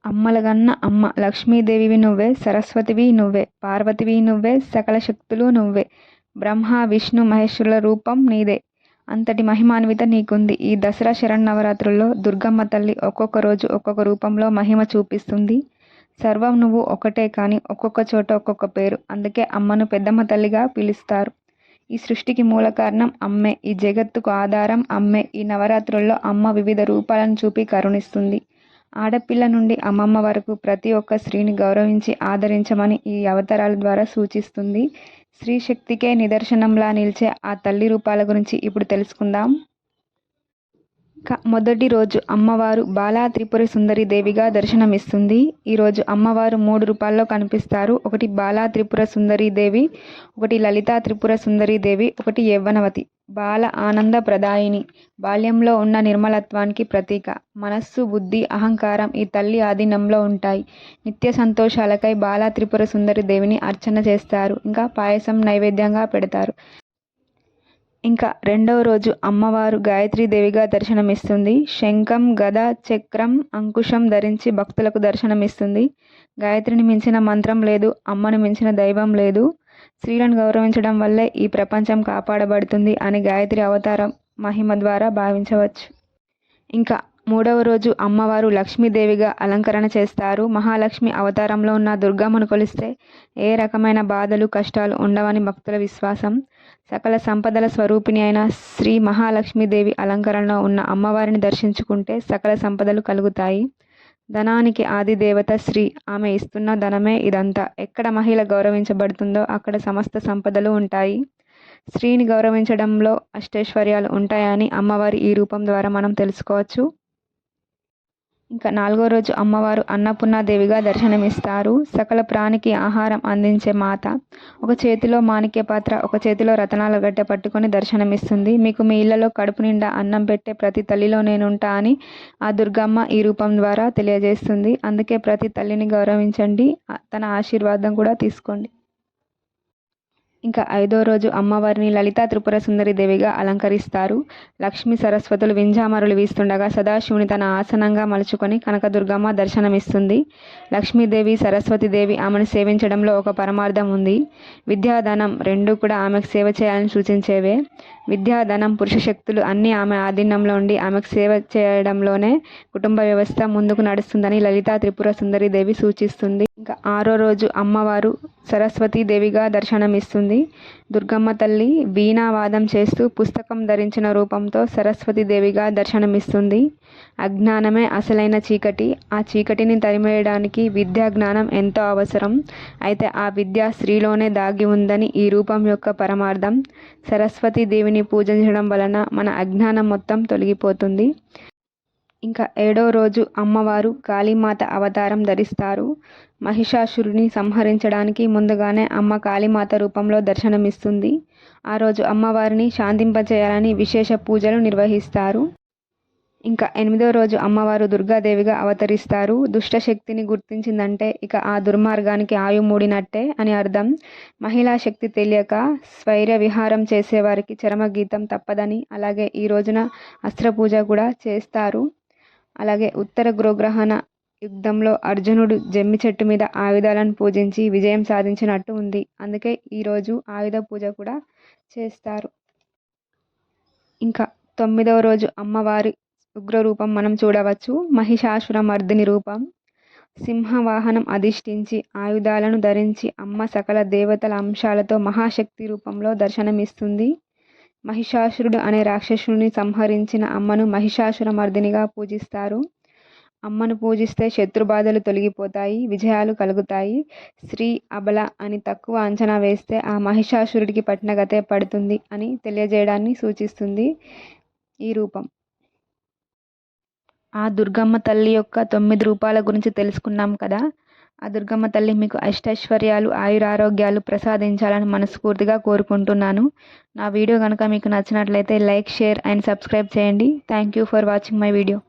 అమ్మలగన్న అమ్మ లక్ష్మీదేవివి నువ్వే, సరస్వతివి నువ్వే, పార్వతివి నువ్వే, సకల శక్తులు నువ్వే, బ్రహ్మ విష్ణు మహేశ్వరుల రూపం నీదే. అంతటి మహిమాన్విత నీకుంది. ఈ దసరా శరన్నవరాత్రుల్లో దుర్గమ్మ తల్లి ఒక్కొక్క రోజు ఒక్కొక్క రూపంలో మహిమ చూపిస్తుంది. సర్వం నువ్వు ఒకటే కానీ ఒక్కొక్క చోట ఒక్కొక్క పేరు. అందుకే అమ్మను పెద్దమ్మ తల్లిగా పిలుస్తారు. ఈ సృష్టికి మూల కారణం అమ్మే. ఈ జగత్తుకు ఆధారం అమ్మే. ఈ నవరాత్రుల్లో అమ్మ వివిధ రూపాలను చూపి కరుణిస్తుంది. ఆడపిల్ల నుండి అమ్మమ్మ వరకు ప్రతి ఒక్క స్త్రీని గౌరవించి ఆదరించమని ఈ అవతారాల ద్వారా సూచిస్తుంది. స్త్రీ శక్తికే నిదర్శనంలా నిలిచే ఆ తల్లి రూపాల గురించి ఇప్పుడు తెలుసుకుందాం. మొదటి రోజు అమ్మవారు బాలా త్రిపుర సుందరి దేవిగా దర్శనమిస్తుంది. ఈరోజు అమ్మవారు 3 రూపాల్లో కనిపిస్తారు. ఒకటి బాలా త్రిపుర సుందరి దేవి, ఒకటి లలితా త్రిపుర సుందరి దేవి, ఒకటి యవ్వనవతి. బాల ఆనంద ప్రదాయిని, బాల్యంలో ఉన్న నిర్మలత్వానికి ప్రతీక. మనస్సు, బుద్ధి, అహంకారం ఈ తల్లి ఆధీనంలో ఉంటాయి. నిత్య సంతోషాలకై బాలా త్రిపుర సుందరి దేవిని అర్చన చేస్తారు. ఇంకా పాయసం నైవేద్యంగా పెడతారు. ఇంకా రెండవ రోజు అమ్మవారు గాయత్రీదేవిగా దర్శనమిస్తుంది. శంఖం, గద, చక్రం, అంకుశం ధరించి భక్తులకు దర్శనమిస్తుంది. గాయత్రిని మించిన మంత్రం లేదు, అమ్మను మించిన దైవం లేదు. స్త్రీలను గౌరవించడం వల్లే ఈ ప్రపంచం కాపాడబడుతుంది అని గాయత్రి అవతారం మహిమ ద్వారా భావించవచ్చు. ఇంకా మూడవ రోజు అమ్మవారు లక్ష్మీదేవిగా అలంకరణ చేస్తారు. మహాలక్ష్మి అవతారంలో ఉన్న దుర్గమ్మను కొలిస్తే ఏ రకమైన బాధలు, కష్టాలు ఉండవని భక్తుల విశ్వాసం. సకల సంపదల స్వరూపిణి అయిన శ్రీ మహాలక్ష్మీదేవి అలంకరణలో ఉన్న అమ్మవారిని దర్శించుకుంటే సకల సంపదలు కలుగుతాయి. ధనానికి ఆది దేవత శ్రీ. ఆమె ఇస్తున్న ధనమే ఇదంతా. ఎక్కడ మహిళ గౌరవించబడుతుందో అక్కడ సమస్త సంపదలు ఉంటాయి. స్త్రీని గౌరవించడంలో అష్టైశ్వర్యాలు ఉంటాయని అమ్మవారి ఈ రూపం ద్వారా మనం తెలుసుకోవచ్చు. ఇంకా నాలుగో రోజు అమ్మవారు అన్నపూర్ణాదేవిగా దర్శనమిస్తారు. సకల ప్రాణికి ఆహారం అందించే మాత. ఒక చేతిలో మాణిక్య పాత్ర, ఒక చేతిలో రతనాల గట్టె పట్టుకొని దర్శనమిస్తుంది. మీకు మీ ఇళ్లలో కడుపు నిండా అన్నం పెట్టే ప్రతి తల్లిలో నేనుంటా అని ఆ దుర్గమ్మ ఈ రూపం ద్వారా తెలియజేస్తుంది. అందుకే ప్రతి తల్లిని గౌరవించండి, తన ఆశీర్వాదం కూడా తీసుకోండి. ఇంకా ఐదో రోజు అమ్మవారిని లలితా త్రిపుర సుందరి దేవిగా అలంకరిస్తారు. లక్ష్మీ సరస్వతులు వింజామరులు వీస్తుండగా సదాశివుని తన ఆసనంగా మలుచుకొని కనకదుర్గమ్మ దర్శనమిస్తుంది. లక్ష్మీదేవి, సరస్వతీదేవి ఆమెను సేవించడంలో ఒక పరమార్థం ఉంది. విద్యాధనం రెండూ కూడా ఆమెకు సేవ చేయాలని సూచించేవే. విద్యాధనం, పురుష శక్తులు అన్నీ ఆమె ఆధీనంలో ఉండి ఆమెకు సేవ చేయడంలోనే కుటుంబ వ్యవస్థ ముందుకు నడుస్తుందని లలితా త్రిపుర సుందరి దేవి సూచిస్తుంది. ఇంకా ఆరో రోజు అమ్మవారు సరస్వతీదేవిగా దర్శనమిస్తుంది. దుర్గమ్మ తల్లి వీణావాదం చేస్తూ పుస్తకం ధరించిన రూపంతో సరస్వతీదేవిగా దర్శనమిస్తుంది. అజ్ఞానమే అసలైన చీకటి. ఆ చీకటిని తరిమేయడానికి విద్యా జ్ఞానం ఎంతో అవసరం. అయితే ఆ విద్య స్త్రీలోనే దాగి ఉందని ఈ రూపం యొక్క పరమార్థం. సరస్వతీదేవిని పూజించడం వలన మన అజ్ఞానం మొత్తం తొలగిపోతుంది. ఇంకా ఏడో రోజు అమ్మవారు కాళీమాత అవతారం ధరిస్తారు. మహిషాసురుని సంహరించడానికి ముందుగానే అమ్మ కాళీమాత రూపంలో దర్శనమిస్తుంది. ఆ రోజు అమ్మవారిని శాంతింపచేయాలని విశేష పూజలు నిర్వహిస్తారు. ఇంకా ఎనిమిదో రోజు అమ్మవారు దుర్గాదేవిగా అవతరిస్తారు. దుష్టశక్తిని గుర్తించిందంటే ఇక ఆ దుర్మార్గానికి ఆయు మూడినట్టే అని అర్థం. మహిళా శక్తి తెలియక స్వైర విహారం చేసేవారికి చరమగీతం తప్పదని, అలాగే ఈ రోజున అస్త్రపూజ కూడా చేస్తారు. అలాగే ఉత్తర గోగ్రహణ యుద్ధంలో అర్జునుడు జమ్మి చెట్టు మీద ఆయుధాలను పూజించి విజయం సాధించినట్టు ఉంది. అందుకే ఈరోజు ఆయుధ పూజ కూడా చేస్తారు. ఇంకా 9వ రోజు అమ్మవారి ఉగ్రరూపం మనం చూడవచ్చు. మహిషాసుర మర్దిని రూపం. సింహవాహనం అధిష్ఠించి ఆయుధాలను ధరించి అమ్మ సకల దేవతల అంశాలతో మహాశక్తి రూపంలో దర్శనమిస్తుంది. మహిషాసురుడు అనే రాక్షసుని సంహరించిన అమ్మను మహిషాసుర మర్దినిగా పూజిస్తారు. అమ్మను పూజిస్తే శత్రుబాధలు తొలగిపోతాయి, విజయాలు కలుగుతాయి. స్త్రీ అబల అని తక్కువ అంచనా వేస్తే ఆ మహిషాసురుడికి పట్టిన గతే పడుతుంది అని తెలియజేయడాన్ని సూచిస్తుంది ఈ రూపం. ఆ దుర్గమ్మ తల్లి యొక్క 9 రూపాల గురించి తెలుసుకున్నాం కదా. ఆ దుర్గమ్మ తల్లి మీకు అష్టైశ్వర్యాలు, ఆయురారోగ్యాలు ప్రసాదించాలని మనస్ఫూర్తిగా కోరుకుంటున్నాను. నా వీడియో కనుక మీకు నచ్చినట్లయితే లైక్, షేర్ అండ్ సబ్స్క్రైబ్ చేయండి. Thank you for watching my video.